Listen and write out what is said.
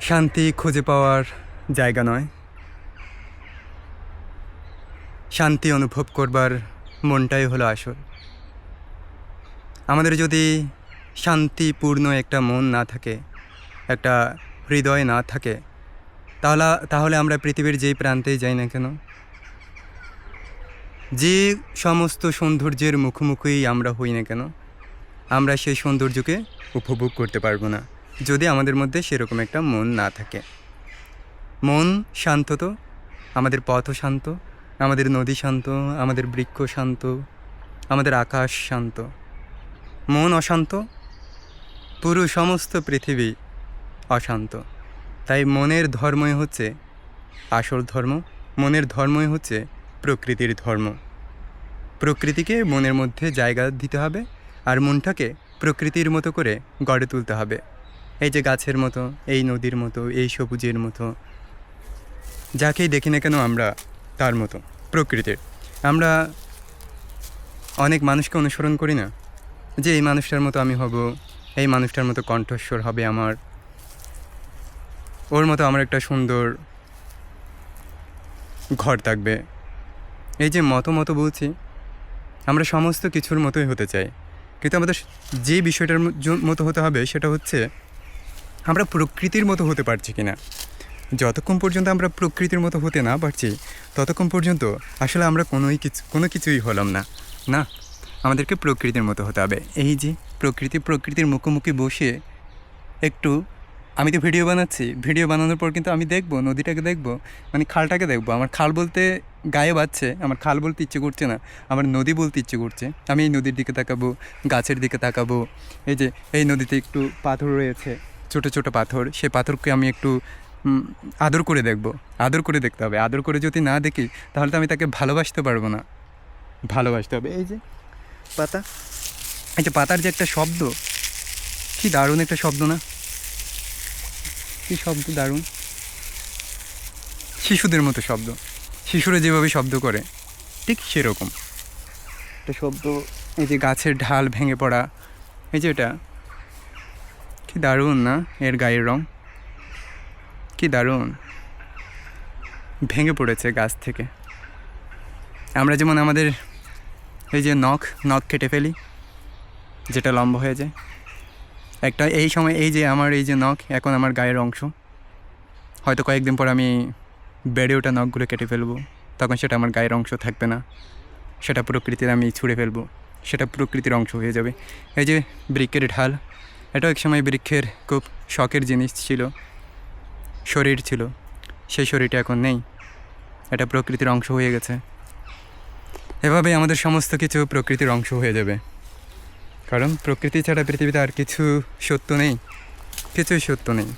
শান্তি খুঁজে পাওয়ার জায়গা নয়, শান্তি অনুভব করবার মনটাই হলো আসল। আমাদের যদি শান্তিপূর্ণ একটা মন না থাকে, একটা হৃদয় না থাকে, তাহলে আমরা পৃথিবীর যেই প্রান্তেই যাই না কেন, যে সমস্ত সৌন্দর্যের মুখোমুখি আমরা হই না কেন, আমরা সেই সৌন্দর্যকে উপভোগ করতে পারবো না যদি আমাদের মধ্যে সেরকম একটা মন না থাকে। মন শান্ত তো আমাদের পথও শান্ত, আমাদের নদী শান্ত, আমাদের বৃক্ষ শান্ত, আমাদের আকাশ শান্ত। মন অশান্ত, পুরো সমস্ত পৃথিবী অশান্ত। তাই মনের ধর্মই হচ্ছে আসল ধর্ম, মনের ধর্মই হচ্ছে প্রকৃতির ধর্ম। প্রকৃতিকে মনের মধ্যে জায়গা দিতে হবে, আর মনটাকে প্রকৃতির মতো করে গড়ে তুলতে হবে। এই যে গাছের মতো, এই নদীর মতো, এই সবুজের মতো, যাকেই দেখি না কেন আমরা তার মতো প্রকৃতির। আমরা অনেক মানুষকে অনুসরণ করি না, যে এই মানুষটার মতো আমি হব, এই মানুষটার মতো কণ্ঠস্বর হবে আমার, ওর মতো আমার একটা সুন্দর ঘর থাকবে। এই যে মতো বলছি, আমরা সমস্ত কিছুর মতোই হতে চাই, কিন্তু আমাদের যে বিষয়টার মতো হতে হবে সেটা হচ্ছে আমরা প্রকৃতির মতো হতে পারছি কিনা। যতক্ষণ পর্যন্ত আমরা প্রকৃতির মতো হতে না পারছি, ততক্ষণ পর্যন্ত আসলে আমরা কোনো কিছুই হলাম না। না, আমাদেরকে প্রকৃতির মতো হতে হবে। এই যে প্রকৃতির মুখোমুখি বসে একটু, আমি তো ভিডিও বানাচ্ছি, ভিডিও বানানোর পর কিন্তু আমি দেখব, নদীটাকে দেখব, মানে খালটাকে দেখব। আমার খাল বলতে গায়ে বাজছে, আমার খাল বলতে ইচ্ছে করছে না, আমার নদী বলতে ইচ্ছে করছে। আমি এই নদীর দিকে তাকাবো, গাছের দিকে তাকাবো। এই যে এই নদীতে একটু পাথর রয়েছে, ছোটো ছোটো পাথর, সেই পাথরকে আমি একটু আদর করে দেখব। আদর করে দেখতে হবে। আদর করে যদি না দেখি, তাহলে তো আমি তাকে ভালোবাসতে পারবো না। ভালোবাসতে হবে। এই যে পাতা, এই যে পাতার যে একটা শব্দ, কি দারুণ একটা শব্দ না? কি শব্দ দারুণ, শিশুদের মতো শব্দ। শিশুরা যেভাবে শব্দ করে ঠিক সেরকম একটা শব্দ। এই যে গাছের ঢাল ভেঙে পড়া, এই যে এটা কি দারুণ না? এর গায়ের রং কি দারুণ, ভেঙে পড়েছে গাছ থেকে। আমরা যেমন আমাদের এই যে নখ কেটে ফেলি, যেটা লম্বা হয়ে যায় একটা, এই সময় এই যে আমার এই যে নখ এখন আমার গায়ের অংশ, হয়তো কয়েকদিন পর আমি বেড়ে ওঠা নখগুলো কেটে ফেলবো, তখন সেটা আমার গায়ের অংশ থাকবে না, সেটা প্রকৃতির আমি ছুঁড়ে ফেলবো, সেটা প্রকৃতির অংশ হয়ে যাবে। এই যে বৃক্ষের ঢাল, এটাও একসময় বৃক্ষের খুব শখের জিনিস ছিল, শরীর ছিল, সেই শরীরটা এখন নেই, এটা প্রকৃতির অংশ হয়ে গেছে। এভাবে আমাদের সমস্ত কিছু প্রকৃতির অংশ হয়ে যাবে, কারণ প্রকৃতি ছাড়া পৃথিবীতে আর কিছু সত্য নেই, কিছুই সত্য নেই।